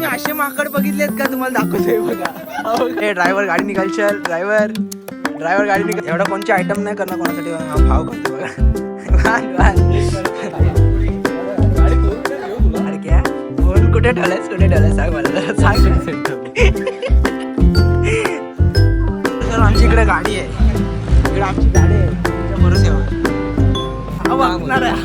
तुम्ही असे माकड बघितलेत का? तुम्हाला दाखवतोय बघा. हे ड्रायव्हर गाडी निकाल. चल ड्रायव्हर गाडी निकाल. एवढा कोणची आयटम नाही करणार कोणासाठी. हा भाव करतो बघा. अरे क्या बोल, कुठे ठेवलायस सांग मला, सांग. तर आमची इकडे गाडी आहे. इकडे आमची गाडी आहे तुमच्या भरोश्यावर. हा वागणार आहे.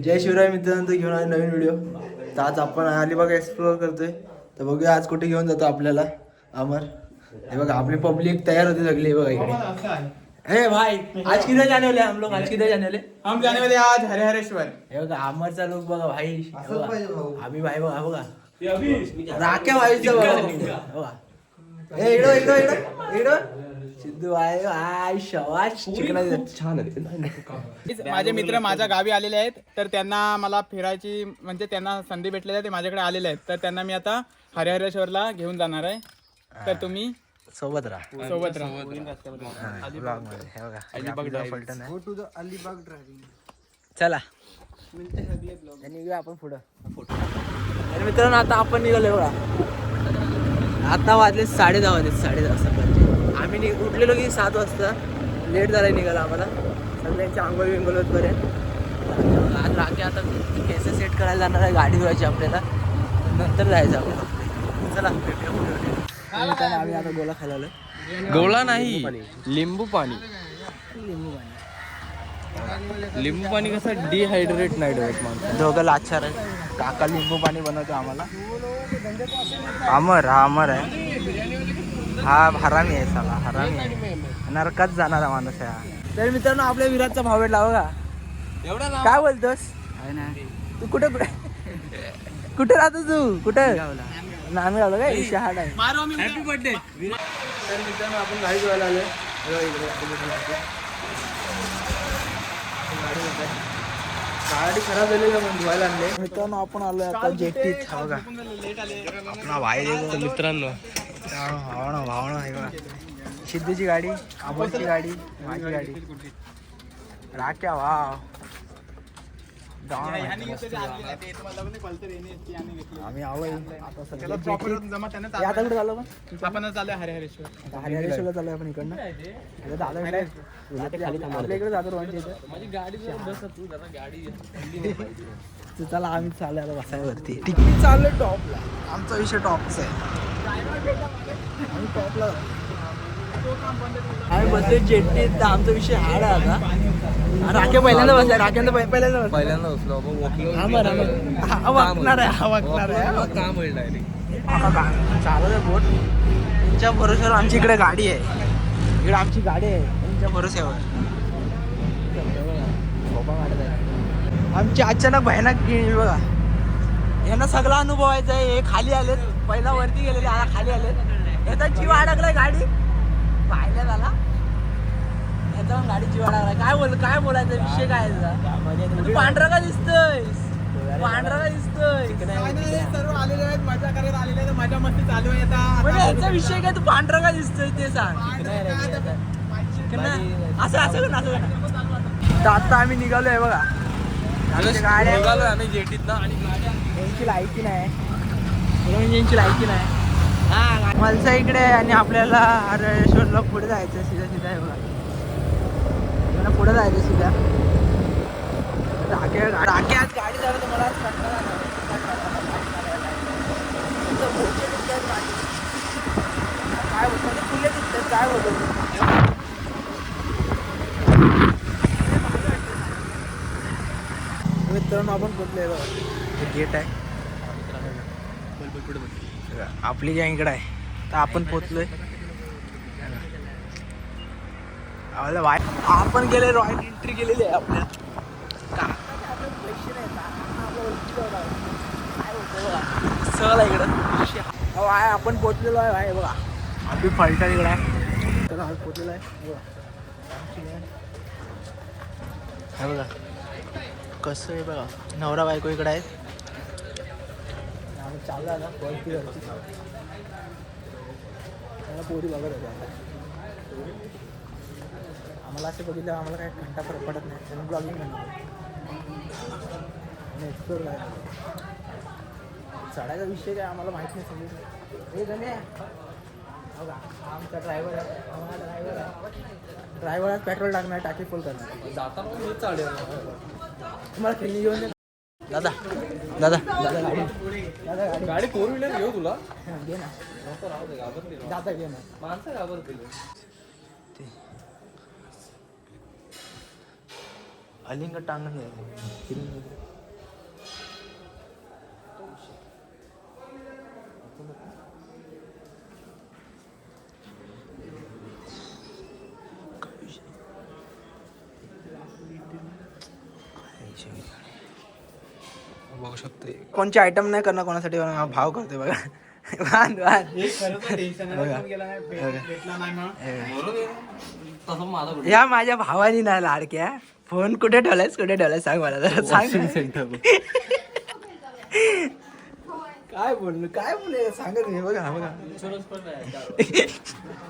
जय शिवराय मित्रांनो, घेऊन आले नवीन व्हिडिओ. तर आज आपण अलिबाग एक्सप्लोअर करतोय. तर बघूया आज कुठे घेऊन जातो आपल्याला अमर. हे बघा आपली पब्लिक तयार होती सगळी. हे बघा इकडे. हे भाई आज किधर जाने वाले हम लोग? आज किधर जाने वाले? हम जाने वाले आज हरिहरेश्वर. हे बघा अमरचा लोक बघा भाई. आम्ही भाई बघा राख्या भाईचा बघा. हे इकडं सिद्धू आहे शवाज चिकना छान आहे. माझे मित्र माझ्या गावी आलेले आहेत, तर त्यांना मला फिरायची म्हणजे त्यांना संधी भेटलेली आहे. ते माझ्याकडे आलेले आहेत, तर त्यांना मी आता हरिहरेश्वरला घेऊन जाणार आहे. तर तुम्ही सोबत राहा. चला आपण पुढं. तर मित्रांनो आता आपण निघालो बघा. आता वाजले 10:30 वाजले. 10:30 सकाळचे. आम्ही उठलेलो की 7 वाजता. लेट झाला निघाला आम्हाला. सगळ्यांची आंघोळ विंघोळ होतपर्यंत. आज राखे आता केस सेट करायला जाणार आहे. गाडी धुवायची आपल्याला, नंतर जायचं आपण. चला भेटूया पुढे. आम्ही आता गोला खाल्ला. गोळा नाही, लिंबू पाणी. लिंबू पाणी कसं डिहायड्रेट नाही होत माणूस. दोघं लाचार आहे. काका लिंबू पाणी बनवतो आम्हाला. अमर आहे हा. हरामी आहे साला, हरामी आहे. नरकात जाणारा माणूस आहे हा. तर मित्रांनो आपल्या विराटचा भाव भेटला बघा. काय बोलतोस? तू कुठे राहतो तू? कुठे नामी लावलं काय? शहाड आहे. Happy birthday. तर मित्रांनो आपण गाडी धुवायला आलोय. गाडी खराब झाली म्हणून धुवायला आणले. मित्रांनो आपण आलोय आता जेटीत. हा बघा आपला भाई देखो मित्रांनो. भावना आहे बघा. सिद्धूची गाडी, अमरची गाडी, माझी गाडी. राख्या वाव. आम्ही आवय आता सध्या आता कुठे झालो आपण चालू हरिहरेश्वर. हरिहरेश्वरला चालू आपण इकडनं. आपल्या इकडे जातो रोहनच्या इथं. चला आम्ही चालू आता बसायवरती. तिकीट चालू आहे टॉपला. आमचा विषय टॉपचा आहे. आम्ही टॉपला आम्ही बसले जेट्टीत. तर आमचा विषय हाड आहे आता. राखे पहिल्यांदा बसलाय. पहिल्यांदा बसलो वागणार आहे. चालू आहे बोट. तुमच्या भरोश्यावर आमची इकडे गाडी आहे. इकडे आमची गाडी आहे तुमच्या भरोश्यावर. आमची अचानक भयानक गेली बघा. यांना सगळा अनुभवायचा आहे. हे खाली आलेत. पहिला वरती गेलेले, आता खाली आलेत. याचा जीव अडकलाय गाडी पाहिल्या झाला. याचा पण गाडी जीव अडकलाय. काय बोलायचा विषय काय आहे? पांढरा का दिसतोय? सर्व आलेले आहेत, मजा करत आलेले आहेत. मजा मस्ती चालू आहे आता. म्हणजे याचा विषय काय? तू पांढरा का दिसतोय ते सांग. असं तर आता आम्ही निघालोय बघा. आम्ही जेटीत ना. आणि यांची लायकी नाही. यांची लायकी नाही. मलसा इकडे आहे आणि आपल्याला हरिहरेश्वरला पुढे जायचं. सीधा आहे बघा. पुढे जायचं सीधा. राखे आज गाडी झालं तर मला काय होतं फुले दिसतात. काय होतं मित्रांनो आपण पोचलोय बघा. गेट आहे आपली गँग इकडे आहे. तर आपण पोचलोय. आपण गेले रॉयल एंट्री केलेली आहे आपल्या. सहल आहे इकडं. आहे आपण पोचलेलो आहे बघा. आपली फलटण इकडे आहे. तर आज पोचलेलो आहे बघा. कसं आहे बघा. नवरा बायको इकडे आहेत. चालू आहे ना पोरी बघत होते. आम्हाला असं बघितलं आम्हाला काय घंटा फरक पडत नाही म्हणून ब्लॉगिंग करणार आणि एक्सप्लोर करायला चढायचा विषय काय आम्हाला माहीत नाही समजून हे धन्य बघा आमचा ड्रायव्हर आहे आम्हाला ड्रायव्हर आज पेट्रोल टाकणार टाकी फुल करणार जाताना मी चालेल तुम्हाला खेळणी घेऊन दे दादा दादा दादा गाडी दादा गाडी गाडी फोर व्हीलर घेऊ तुला हां घे ना नको राहू दे घाबरते दादा घे ना माणसं घाबरतील ते अलिंग टांगण बघू शकते कोणचे आयटम नाही करणार कोणासाठी भाव करते बघा बांध बांध तसं माझा या माझ्या भावानी ना लाडक्या फोन कुठे ठेवलायस सांग मला जरा सांग सेंटर काय बोललो सांगत नाही बघा बघा इन्शुरन्स पण नाही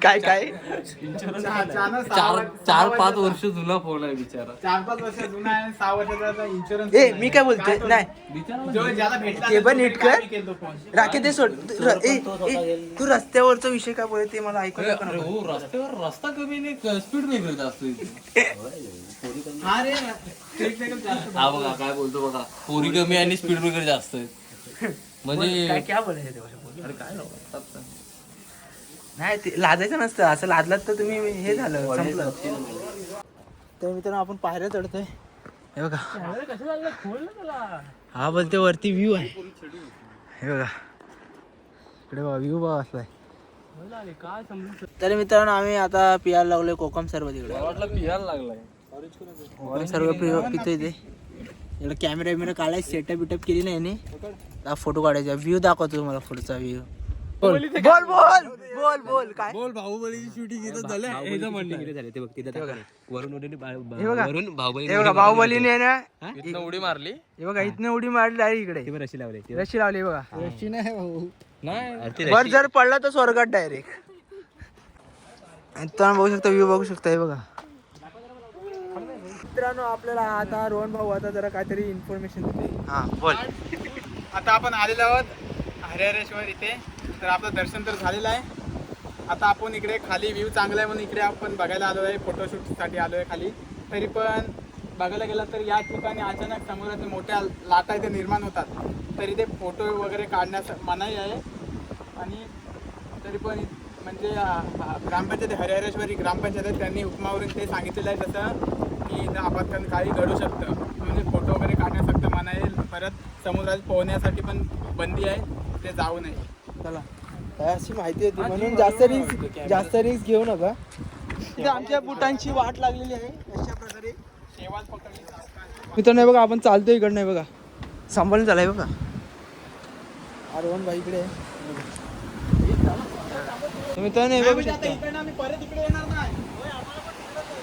काय काय चार पाच वर्ष जुना फोन आहे बिचारा 4-5 वर्ष जुना आहे 6 वर्षाचा इन्शुरन्स ए मी काय बोलते नाही ज्याला भेटला ते पण नीट कर. केलं फोन राखे ते सोड तू रस्त्यावरचा विषय काय बोलते ते मला ऐकू नको अरे ना. हो रस्त्यावर रस्ता कमी नाही स्पीड ब्रेकर जास्त इथे. हा रे स्पीड ब्रेकर जास्त हा बघा काय बोलतो बघा पोरी कमी आणि स्पीड ब्रेकर जास्त आहेत म्हणजे काय क्या बोलायचं ते भाषा अरे काय नको नाही ते लाजायचं नसतं असं लादलात तर तुम्ही हे झालं संपलं तर मित्रांनो आपण पायऱ्या चढतोय हे बघा हा बोलते वरती व्ह्यू आहे हे बघा इकडे बघा व्ह्यू बघा असलाय तरी मित्रांनो आम्ही आता पियायला लागलोय कोकम सरबत इकडे वाटलं पियाला लागलाय कोकम सरबत पितोय ते इकडे कॅमेरा बिमेरा काढायचं सेटअप बिटअप केली नाही ना फोटो काढायचा व्ह्यू दाखवतो तुम्हाला पुढचा व्ह्यू बोल बोल बोल बोल बोल काय बोल बाहुबलीची शूटिंग इथं झालं ह्याचं म्हणणं हे बघा हे बघा बाहुबलीने ना इथनं उडी मारली हे बघा इथनं उडी मारली आहे इकडे रशी लावली रशी लावली बघा रशी नाही नाही वर जर पडला तर स्वर्गात डायरेक्ट बघू शकता व्ह्यू बघू शकता हे बघा मित्रांनो आपल्याला आता रोहन भाऊ आता जरा काहीतरी इन्फॉर्मेशन देते हा बोल आता आपण आलेलो आहोत हरिहरेश्वर इथे तर आपलं दर्शन तर झालेलं आहे आता आपण इकडे खाली व्ह्यू चांगला आहे म्हणून इकडे आपण बघायला आलो आहे फोटोशूटसाठी आलो आहे खाली तरी पण बघायला गेलं तर या ठिकाणी अचानक समुद्रातील मोठ्या लाटा इथे निर्माण होतात तरी ते फोटो वगैरे काढण्यास मनाई आहे आणि तरी पण म्हणजे ग्रामपंचायत हरिहरेश्वरी ग्रामपंचायत आहे त्यांनी हुकमावरून ते सांगितलेलं आहे तसं की इथं आपत्कालीन काही घडू शकतं म्हणजे फोटो वगैरे काढण्यास फक्त मनाई आहे परत समुद्रात पोहण्यासाठी पण बंदी आहे ते जाऊ नये चला काय अशी माहिती होती म्हणून जास्त रिस्क घेऊ नका तिथे आमच्या बुटांची वाट लागलेली आहे अशा प्रकारे शेवाल पकडली मित्रांनो हे बघा आपण चालतोय इकडनं हे बघा सांभाळून चालाय बघा रोहन भाई इकडे मित्रांनो हे बघू शकता इकडनं आम्ही परत इकडे येणार नाही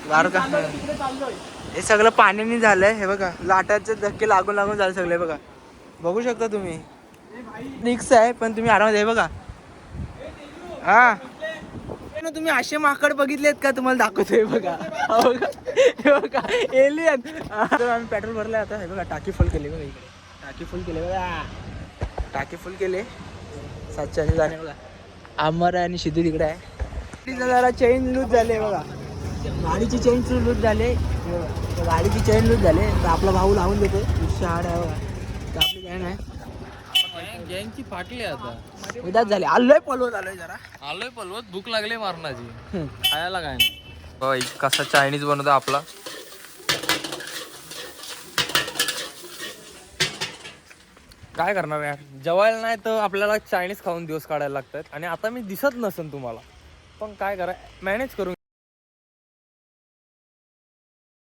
द्वारका तिकडे चाललोय हे सगळं पाण्याने झालंय हे बघा लाटाचे धक्के लागून लागून झाले सगळे बघा बघू शकता तुम्ही रिक्स आहे पण तुम्ही आरामात आहे बघा हा तुम्ही असे माकड बघितलेत का तुम्हाला दाखवतोय बघा हे बघा एलियन तर आम्ही पेट्रोल भरले आता हे बघा टाकी फुल केली बघा इकडे टाकी फुल केले बघा टाकी फुल केले 700 जाणे बघा अमर आणि सिद्धू तिकडे आहे जरा चेन लूज झाले बघा गाडीची चेन लूज झाले गाडीची चेन लूज झाले तर आपला भाऊ लावून देतो शहाड आहे बघा तर आपली गॅंग आहे गँगची फाटली आता उद्याच झाले आलोय पलवत आलोय जरा आलोय पलवत भूक लागली मारणाची खायला काय नाही कसा चायनीज बनवतो आपला काय करणार यार जेवायला नाही तर आपल्याला चायनीज खाऊन दिवस काढायला लागतात आणि आता मी दिसत नसेल तुम्हाला पण काय करा मॅनेज करून